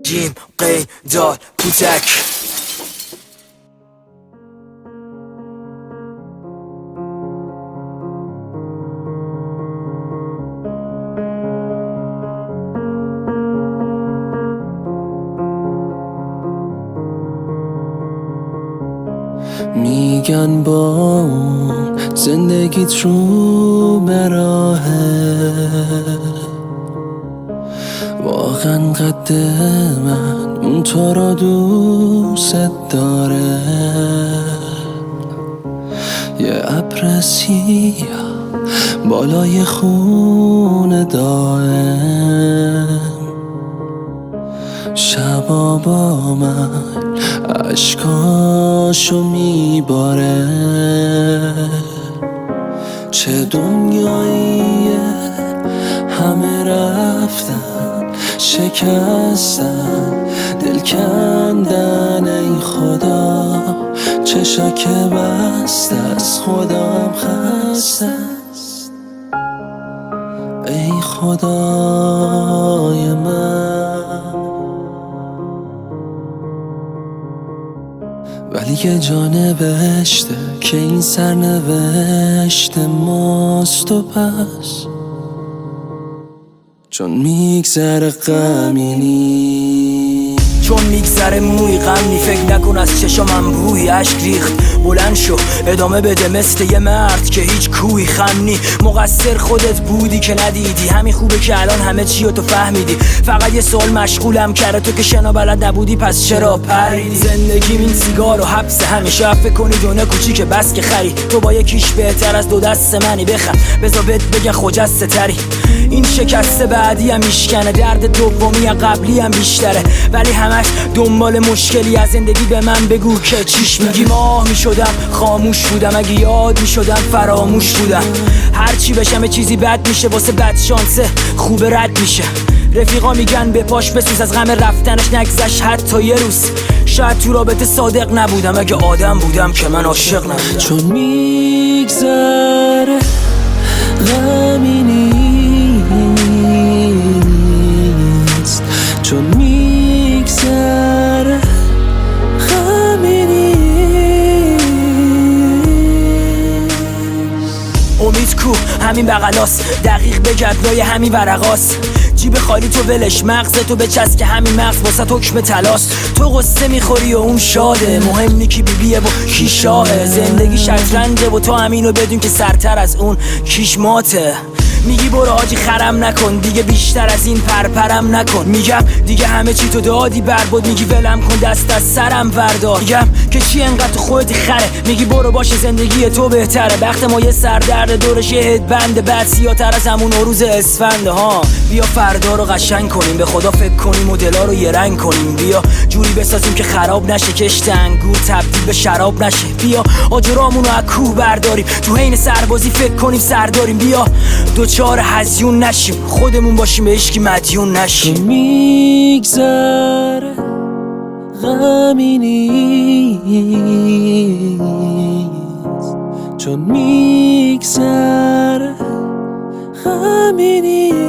جیم قی دال پوتک. میگن با زندگیت رو براهه، واقعا قد من اون تو را دوست داره. یه ابر سیاه بالای خونه دائم، شبا با من عشقاشو میباره. چه دنیاییه، همه رفتن شکستن، دل کندن. ای خدا چشا که بسته از خودم خسته است. ای خدای من، ولی یه جا نوشته که این سرنوشت ماست و پس چون میگذره غمی نیست. چون میگذره موی غم نی، فکر نکن از چشامم بوی اشک ریخت. بلند شو ادامه بده مثل یه مرد که هیچ کوی خم نی. مقصر خودت بودی که ندیدی، همین خوبه که الان همه چی رو تو فهمیدی. فقط یه سوال مشغولم کرده، تو که شنا بلد نبودی پس چرا پریدی؟ زندگی این سیگار و حبس، همیشه فکر کنی دونه کوچیکه بس که خری. تو با یکیش بهتر از دو دست منی، بخند بذار بهت بگه خجسته تری. این شکسته بعدی هم میشکنه، درد دومی قبلی هم بیشتره. ولی همش دنبال مشکلی از زندگی به من بگو که چیش میگی. ماه میشدم خاموش بودم، اگه یاد میشدم فراموش بودم. هرچی بشم چیزی بد میشه، واسه بد شانسه خوب رد میشه. رفیقا میگن به پاش بسوز، از غم رفتنش نگذشت حتی یه روز. شاید تو رابطه صادق نبودم، اگه آدم بودم که من عاشق نبودم. چون میگذره غمی نیست، چون میگذره غمی نیست. امید کو همین بغلاس، دقیق بگرد لای همین ورقاس. جیب خالی تو ولش، مغز تو بچسب که همین مغز واسه حکم تلاس. تو قصه میخوری و اون شاده، مهم نی کی بیبیه و کی شاهه. زندگی شطرنجه و تو همینو بدون که سرتر از اون کیش ماته. میگی برو حاجی خرم نکن دیگه، بیشتر از این پرپرم نکن. میگم دیگه همه چی تو دادی برباد، میگی ولم کن دست از سرم وردار. میگم که چی انقدر تو خودت خره، میگی برو باشه زندگی تو بهتره. وقت ما یه سردرد دورش یه هدبند، بعد سیاتر از همون روز اسفنده ها. بیا فردا رو قشنگ کنیم، به خدا فکر کنیم و دلا رو یه رنگ کنیم. بیا جوری بسازیم که خراب نشه، کشت انگور تبدیل به شراب نشه. بیا آجرامونو از کوه برداریم، تو حین سربازی فکر کنیم سرداریم. بیا دوچار هزیون نشیم، خودمون باشیم به عشقی مدیون نشیم. چون میگذره غمی نیست، چون میگذره غمی نیست.